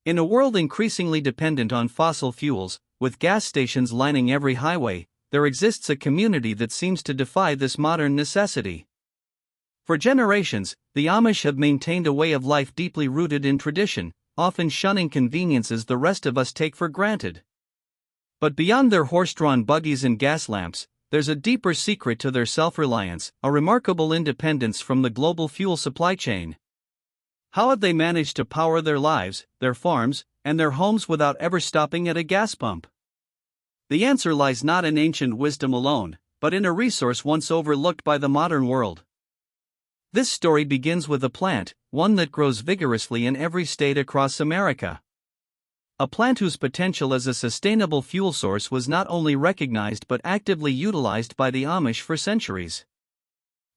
In a world increasingly dependent on fossil fuels, with gas stations lining every highway, there exists a community that seems to defy this modern necessity. For generations, the Amish have maintained a way of life deeply rooted in tradition, often shunning conveniences the rest of us take for granted. But beyond their horse-drawn buggies and gas lamps, there's a deeper secret to their self-reliance, a remarkable independence from the global fuel supply chain. How have they managed to power their lives, their farms, and their homes without ever stopping at a gas pump? The answer lies not in ancient wisdom alone, but in a resource once overlooked by the modern world. This story begins with a plant, one that grows vigorously in every state across America. A plant whose potential as a sustainable fuel source was not only recognized but actively utilized by the Amish for centuries.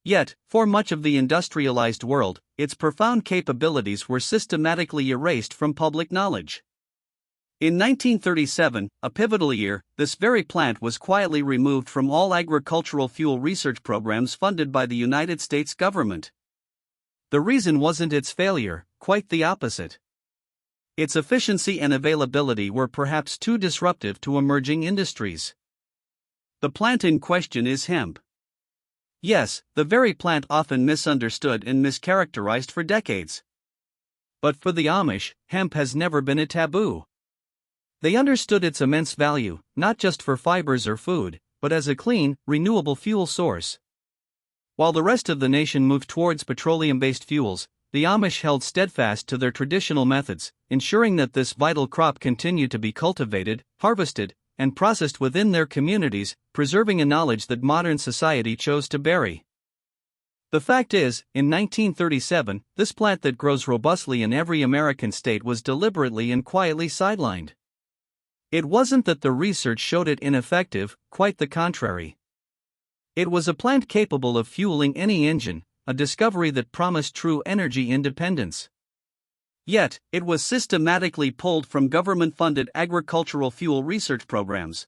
Yet, for much of the industrialized world, its profound capabilities were systematically erased from public knowledge. In 1937, a pivotal year, this very plant was quietly removed from all agricultural fuel research programs funded by the United States government. The reason wasn't its failure, quite the opposite. Its efficiency and availability were perhaps too disruptive to emerging industries. The plant in question is hemp. Yes, the very plant often misunderstood and mischaracterized for decades. But for the Amish, hemp has never been a taboo. They understood its immense value, not just for fibers or food, but as a clean, renewable fuel source. While the rest of the nation moved towards petroleum-based fuels, the Amish held steadfast to their traditional methods, ensuring that this vital crop continued to be cultivated, harvested, and processed within their communities, preserving a knowledge that modern society chose to bury. The fact is, in 1937, this plant that grows robustly in every American state was deliberately and quietly sidelined. It wasn't that the research showed it ineffective, quite the contrary. It was a plant capable of fueling any engine, a discovery that promised true energy independence. Yet, it was systematically pulled from government-funded agricultural fuel research programs.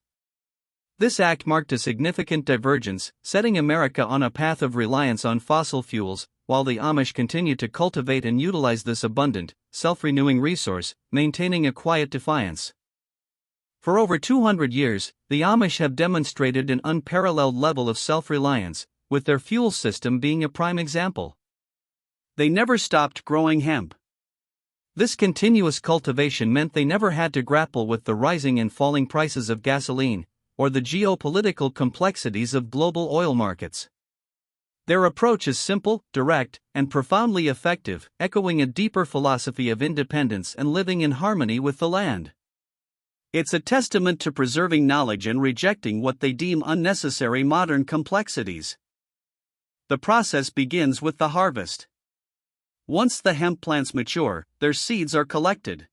This act marked a significant divergence, setting America on a path of reliance on fossil fuels, while the Amish continued to cultivate and utilize this abundant, self-renewing resource, maintaining a quiet defiance. For over 200 years, the Amish have demonstrated an unparalleled level of self-reliance, with their fuel system being a prime example. They never stopped growing hemp. This continuous cultivation meant they never had to grapple with the rising and falling prices of gasoline, or the geopolitical complexities of global oil markets. Their approach is simple, direct, and profoundly effective, echoing a deeper philosophy of independence and living in harmony with the land. It's a testament to preserving knowledge and rejecting what they deem unnecessary modern complexities. The process begins with the harvest. Once the hemp plants mature, their seeds are collected.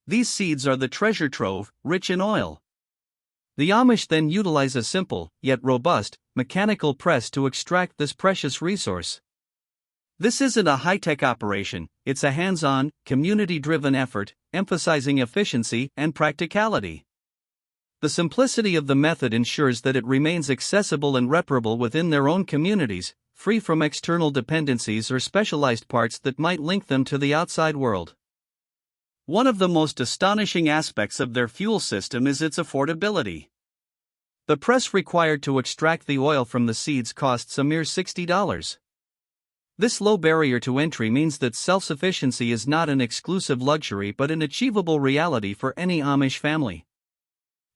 These seeds are the treasure trove, rich in oil. The Amish then utilize a simple, yet robust, mechanical press to extract this precious resource. This isn't a high-tech operation, it's a hands-on, community-driven effort, emphasizing efficiency and practicality. The simplicity of the method ensures that it remains accessible and reparable within their own communities, free from external dependencies or specialized parts that might link them to the outside world. One of the most astonishing aspects of their fuel system is its affordability. The press required to extract the oil from the seeds costs a mere $60. This low barrier to entry means that self-sufficiency is not an exclusive luxury but an achievable reality for any Amish family.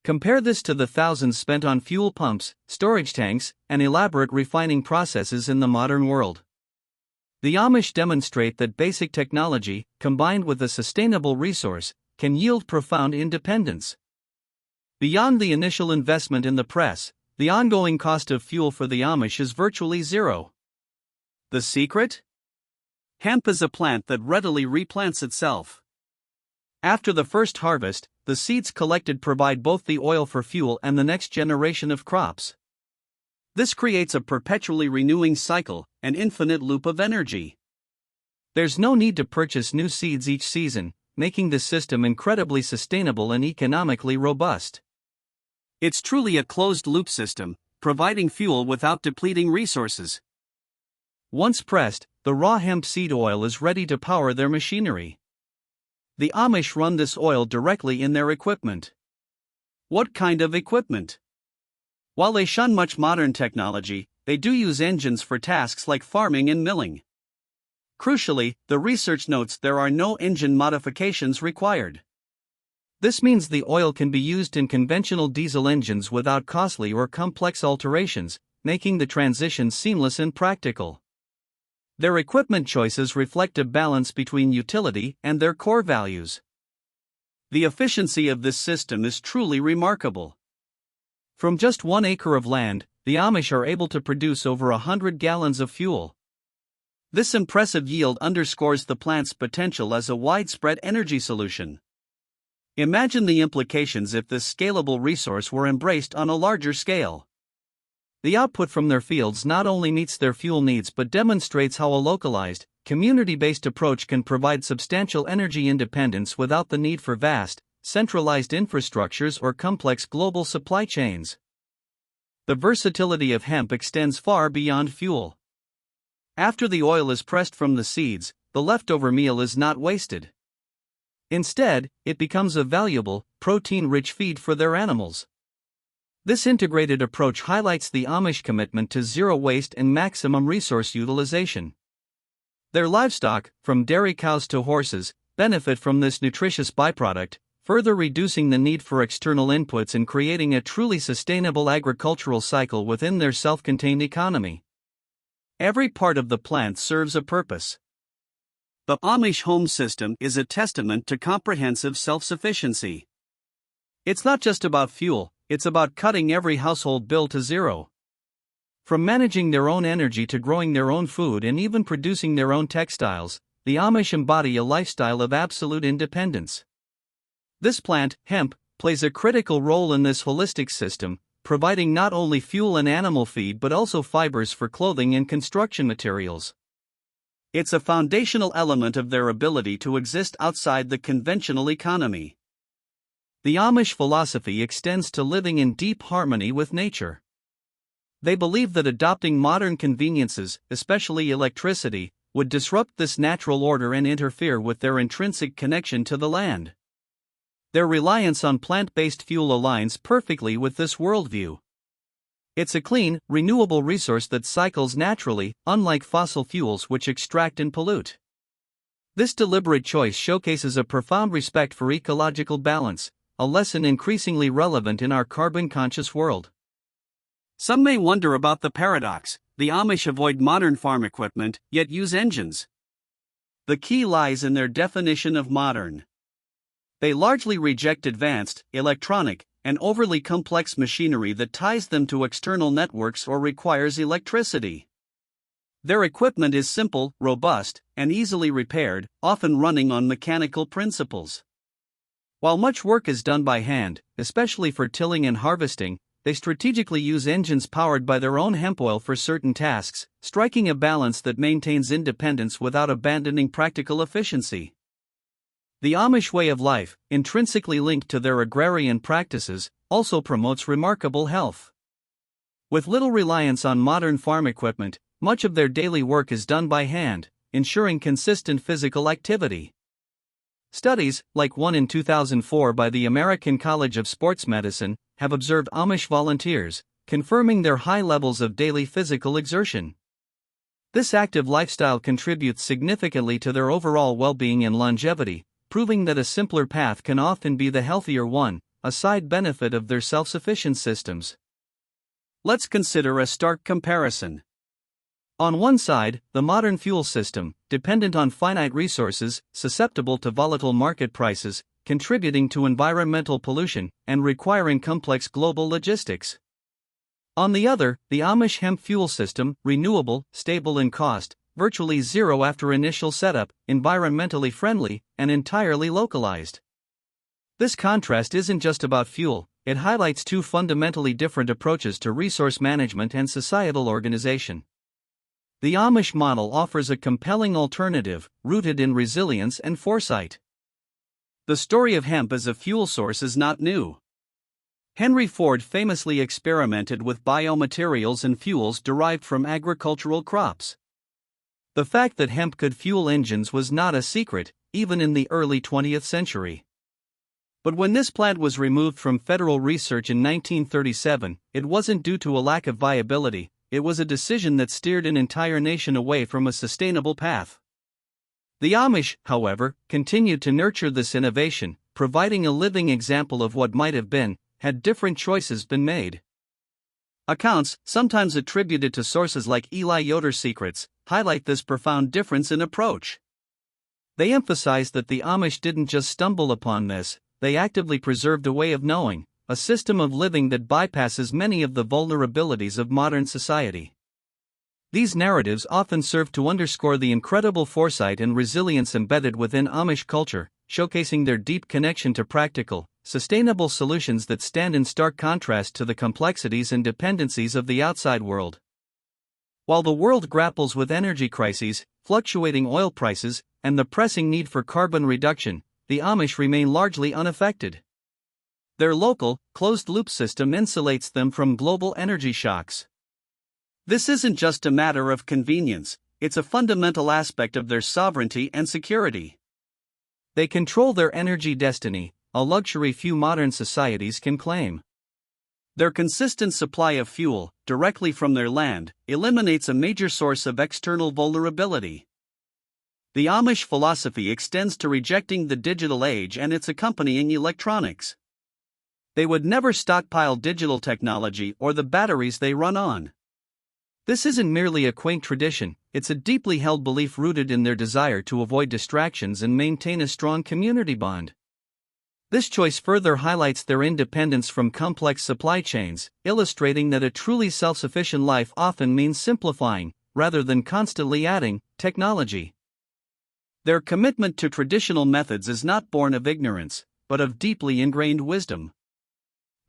Compare this to the thousands spent on fuel pumps, storage tanks, and elaborate refining processes in the modern world. The Amish demonstrate that basic technology, combined with a sustainable resource, can yield profound independence. Beyond the initial investment in the press, the ongoing cost of fuel for the Amish is virtually zero. The secret? Hemp is a plant that readily replants itself. After the first harvest, the seeds collected provide both the oil for fuel and the next generation of crops. This creates a perpetually renewing cycle, an infinite loop of energy. There's no need to purchase new seeds each season, making the system incredibly sustainable and economically robust. It's truly a closed-loop system, providing fuel without depleting resources. Once pressed, the raw hemp seed oil is ready to power their machinery. The Amish run this oil directly in their equipment. What kind of equipment? While they shun much modern technology, they do use engines for tasks like farming and milling. Crucially, the research notes there are no engine modifications required. This means the oil can be used in conventional diesel engines without costly or complex alterations, making the transition seamless and practical. Their equipment choices reflect a balance between utility and their core values. The efficiency of this system is truly remarkable. From just 1 acre of land, the Amish are able to produce over 100 gallons of fuel. This impressive yield underscores the plant's potential as a widespread energy solution. Imagine the implications if this scalable resource were embraced on a larger scale. The output from their fields not only meets their fuel needs but demonstrates how a localized, community-based approach can provide substantial energy independence without the need for vast, centralized infrastructures or complex global supply chains. The versatility of hemp extends far beyond fuel. After the oil is pressed from the seeds, the leftover meal is not wasted. Instead, it becomes a valuable, protein-rich feed for their animals. This integrated approach highlights the Amish commitment to zero waste and maximum resource utilization. Their livestock, from dairy cows to horses, benefit from this nutritious byproduct, further reducing the need for external inputs and creating a truly sustainable agricultural cycle within their self-contained economy. Every part of the plant serves a purpose. The Amish home system is a testament to comprehensive self-sufficiency. It's not just about fuel, it's about cutting every household bill to zero. From managing their own energy to growing their own food and even producing their own textiles, the Amish embody a lifestyle of absolute independence. This plant, hemp, plays a critical role in this holistic system, providing not only fuel and animal feed but also fibers for clothing and construction materials. It's a foundational element of their ability to exist outside the conventional economy. The Amish philosophy extends to living in deep harmony with nature. They believe that adopting modern conveniences, especially electricity, would disrupt this natural order and interfere with their intrinsic connection to the land. Their reliance on plant-based fuel aligns perfectly with this worldview. It's a clean, renewable resource that cycles naturally, unlike fossil fuels which extract and pollute. This deliberate choice showcases a profound respect for ecological balance, a lesson increasingly relevant in our carbon-conscious world. Some may wonder about the paradox: the Amish avoid modern farm equipment, yet use engines. The key lies in their definition of modern. They largely reject advanced, electronic, and overly complex machinery that ties them to external networks or requires electricity. Their equipment is simple, robust, and easily repaired, often running on mechanical principles. While much work is done by hand, especially for tilling and harvesting, they strategically use engines powered by their own hemp oil for certain tasks, striking a balance that maintains independence without abandoning practical efficiency. The Amish way of life, intrinsically linked to their agrarian practices, also promotes remarkable health. With little reliance on modern farm equipment, much of their daily work is done by hand, ensuring consistent physical activity. Studies, like one in 2004 by the American College of Sports Medicine, have observed Amish volunteers, confirming their high levels of daily physical exertion. This active lifestyle contributes significantly to their overall well-being and longevity, proving that a simpler path can often be the healthier one, a side benefit of their self-sufficient systems. Let's consider a stark comparison. On one side, the modern fuel system, dependent on finite resources, susceptible to volatile market prices, contributing to environmental pollution, and requiring complex global logistics. On the other, the Amish hemp fuel system, renewable, stable in cost, virtually zero after initial setup, environmentally friendly, and entirely localized. This contrast isn't just about fuel, it highlights two fundamentally different approaches to resource management and societal organization. The Amish model offers a compelling alternative, rooted in resilience and foresight. The story of hemp as a fuel source is not new. Henry Ford famously experimented with biomaterials and fuels derived from agricultural crops. The fact that hemp could fuel engines was not a secret, even in the early 20th century. But when this plant was removed from federal research in 1937, it wasn't due to a lack of viability, it was a decision that steered an entire nation away from a sustainable path. The Amish, however, continued to nurture this innovation, providing a living example of what might have been, had different choices been made. Accounts, sometimes attributed to sources like Eli Yoder's Secrets, highlight this profound difference in approach. They emphasize that the Amish didn't just stumble upon this, they actively preserved a way of knowing, a system of living that bypasses many of the vulnerabilities of modern society. These narratives often serve to underscore the incredible foresight and resilience embedded within Amish culture, showcasing their deep connection to practical, sustainable solutions that stand in stark contrast to the complexities and dependencies of the outside world. While the world grapples with energy crises, fluctuating oil prices, and the pressing need for carbon reduction, the Amish remain largely unaffected. Their local, closed-loop system insulates them from global energy shocks. This isn't just a matter of convenience, it's a fundamental aspect of their sovereignty and security. They control their energy destiny, a luxury few modern societies can claim. Their consistent supply of fuel, directly from their land, eliminates a major source of external vulnerability. The Amish philosophy extends to rejecting the digital age and its accompanying electronics. They would never stockpile digital technology or the batteries they run on. This isn't merely a quaint tradition, it's a deeply held belief rooted in their desire to avoid distractions and maintain a strong community bond. This choice further highlights their independence from complex supply chains, illustrating that a truly self-sufficient life often means simplifying, rather than constantly adding, technology. Their commitment to traditional methods is not born of ignorance, but of deeply ingrained wisdom.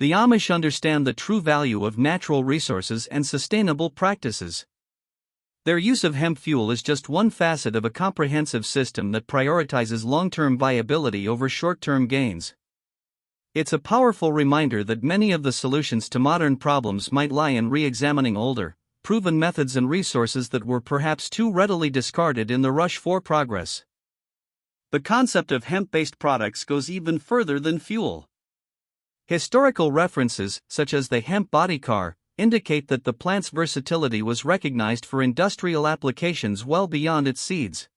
The Amish understand the true value of natural resources and sustainable practices. Their use of hemp fuel is just one facet of a comprehensive system that prioritizes long-term viability over short-term gains. It's a powerful reminder that many of the solutions to modern problems might lie in re-examining older, proven methods and resources that were perhaps too readily discarded in the rush for progress. The concept of hemp-based products goes even further than fuel. Historical references, such as the hemp body car, indicate that the plant's versatility was recognized for industrial applications well beyond its seeds.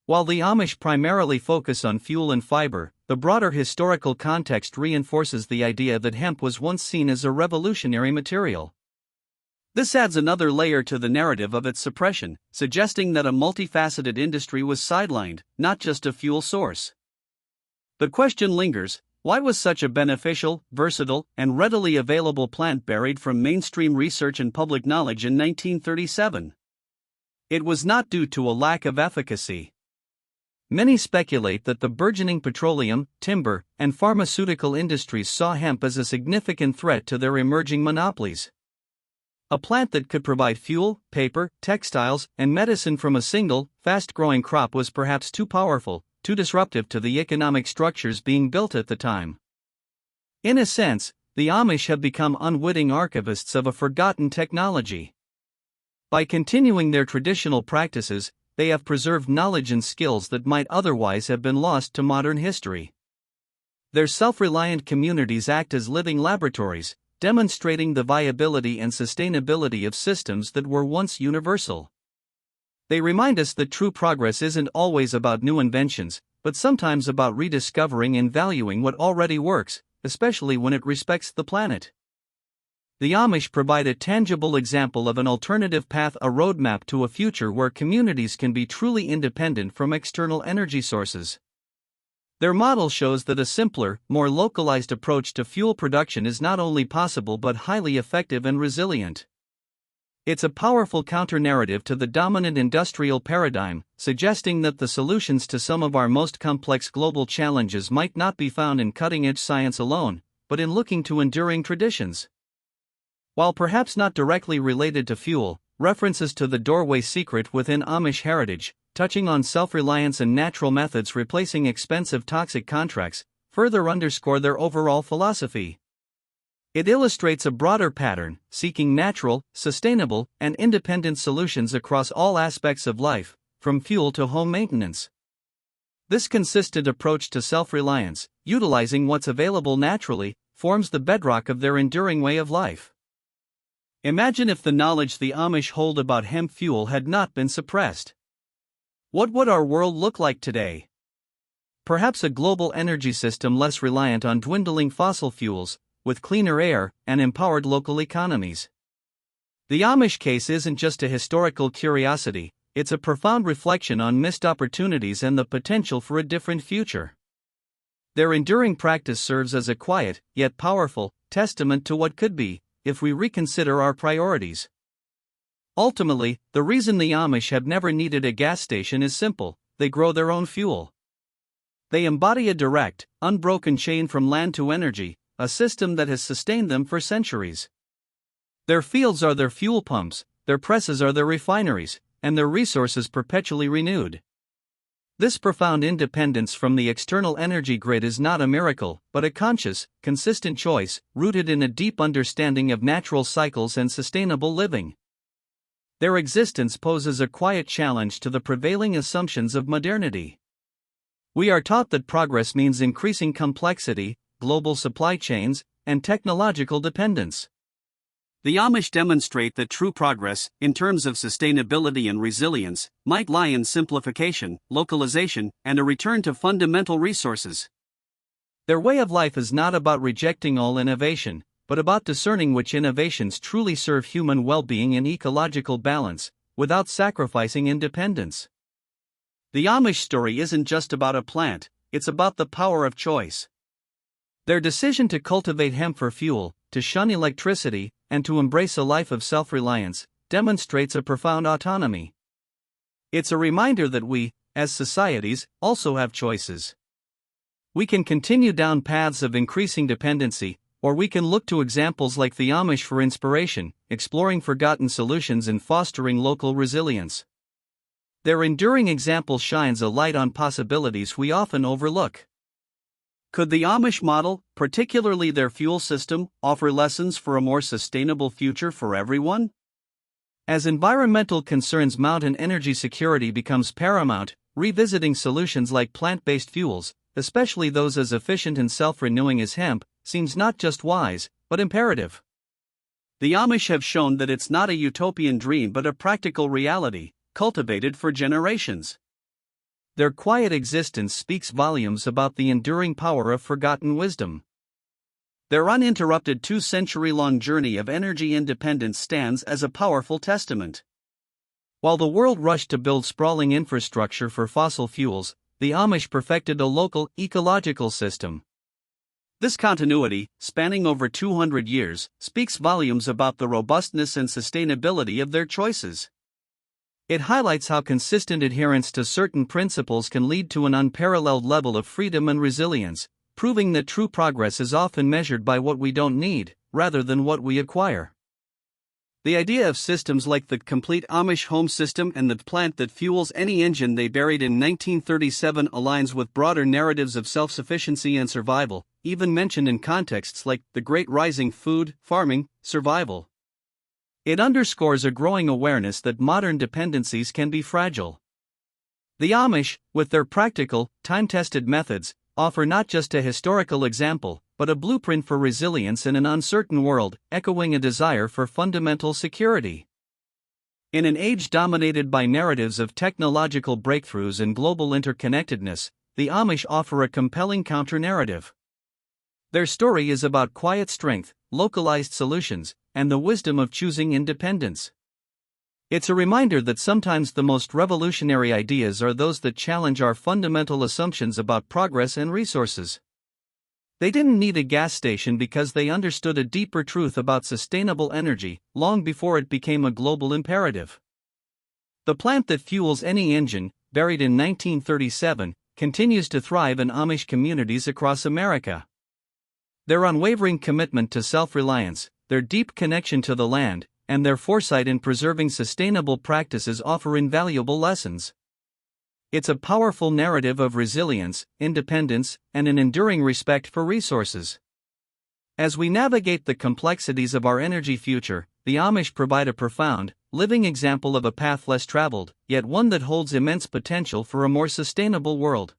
While the Amish primarily focus on fuel and fiber, the broader historical context reinforces the idea that hemp was once seen as a revolutionary material. This adds another layer to the narrative of its suppression, suggesting that a multifaceted industry was sidelined, not just a fuel source. The question lingers: why was such a beneficial, versatile, and readily available plant buried from mainstream research and public knowledge in 1937? It was not due to a lack of efficacy. Many speculate that the burgeoning petroleum, timber, and pharmaceutical industries saw hemp as a significant threat to their emerging monopolies. A plant that could provide fuel, paper, textiles, and medicine from a single, fast-growing crop was perhaps too powerful, too disruptive to the economic structures being built at the time. In a sense, the Amish have become unwitting archivists of a forgotten technology. By continuing their traditional practices, they have preserved knowledge and skills that might otherwise have been lost to modern history. Their self-reliant communities act as living laboratories, demonstrating the viability and sustainability of systems that were once universal. They remind us that true progress isn't always about new inventions, but sometimes about rediscovering and valuing what already works, especially when it respects the planet. The Amish provide a tangible example of an alternative path, a roadmap to a future where communities can be truly independent from external energy sources. Their model shows that a simpler, more localized approach to fuel production is not only possible but highly effective and resilient. It's a powerful counter-narrative to the dominant industrial paradigm, suggesting that the solutions to some of our most complex global challenges might not be found in cutting-edge science alone, but in looking to enduring traditions. While perhaps not directly related to fuel, references to the doorway secret within Amish heritage, touching on self-reliance and natural methods replacing expensive toxic contracts, further underscore their overall philosophy. It illustrates a broader pattern, seeking natural, sustainable, and independent solutions across all aspects of life, from fuel to home maintenance. This consistent approach to self-reliance, utilizing what's available naturally, forms the bedrock of their enduring way of life. Imagine if the knowledge the Amish hold about hemp fuel had not been suppressed. What would our world look like today? Perhaps a global energy system less reliant on dwindling fossil fuels, with cleaner air and empowered local economies. The Amish case isn't just a historical curiosity, it's a profound reflection on missed opportunities and the potential for a different future. Their enduring practice serves as a quiet, yet powerful, testament to what could be, if we reconsider our priorities. Ultimately, the reason the Amish have never needed a gas station is simple: they grow their own fuel. They embody a direct, unbroken chain from land to energy, a system that has sustained them for centuries. Their fields are their fuel pumps, their presses are their refineries, and their resources perpetually renewed. This profound independence from the external energy grid is not a miracle, but a conscious, consistent choice, rooted in a deep understanding of natural cycles and sustainable living. Their existence poses a quiet challenge to the prevailing assumptions of modernity. We are taught that progress means increasing complexity, global supply chains, and technological dependence. The Amish demonstrate that true progress, in terms of sustainability and resilience, might lie in simplification, localization, and a return to fundamental resources. Their way of life is not about rejecting all innovation, but about discerning which innovations truly serve human well-being and ecological balance, without sacrificing independence. The Amish story isn't just about a plant, it's about the power of choice. Their decision to cultivate hemp for fuel, to shun electricity, and to embrace a life of self-reliance, demonstrates a profound autonomy. It's a reminder that we, as societies, also have choices. We can continue down paths of increasing dependency, or we can look to examples like the Amish for inspiration, exploring forgotten solutions and fostering local resilience. Their enduring example shines a light on possibilities we often overlook. Could the Amish model, particularly their fuel system, offer lessons for a more sustainable future for everyone? As environmental concerns mount and energy security becomes paramount, revisiting solutions like plant-based fuels, especially those as efficient and self-renewing as hemp, seems not just wise, but imperative. The Amish have shown that it's not a utopian dream but a practical reality, cultivated for generations. Their quiet existence speaks volumes about the enduring power of forgotten wisdom. Their uninterrupted 2-century-long journey of energy independence stands as a powerful testament. While the world rushed to build sprawling infrastructure for fossil fuels, the Amish perfected a local, ecological system. This continuity, spanning over 200 years, speaks volumes about the robustness and sustainability of their choices. It highlights how consistent adherence to certain principles can lead to an unparalleled level of freedom and resilience, proving that true progress is often measured by what we don't need, rather than what we acquire. The idea of systems like the complete Amish home system and the plant that fuels any engine they buried in 1937 aligns with broader narratives of self-sufficiency and survival, even mentioned in contexts like the Great Rising, food, farming, survival. It underscores a growing awareness that modern dependencies can be fragile. The Amish, with their practical, time-tested methods, offer not just a historical example, but a blueprint for resilience in an uncertain world, echoing a desire for fundamental security. In an age dominated by narratives of technological breakthroughs and global interconnectedness, the Amish offer a compelling counter-narrative. Their story is about quiet strength, localized solutions, and the wisdom of choosing independence. It's a reminder that sometimes the most revolutionary ideas are those that challenge our fundamental assumptions about progress and resources. They didn't need a gas station because they understood a deeper truth about sustainable energy, long before it became a global imperative. The plant that fuels any engine, buried in 1937, continues to thrive in Amish communities across America. Their unwavering commitment to self-reliance, their deep connection to the land, and their foresight in preserving sustainable practices offer invaluable lessons. It's a powerful narrative of resilience, independence, and an enduring respect for resources. As we navigate the complexities of our energy future, the Amish provide a profound, living example of a path less traveled, yet one that holds immense potential for a more sustainable world.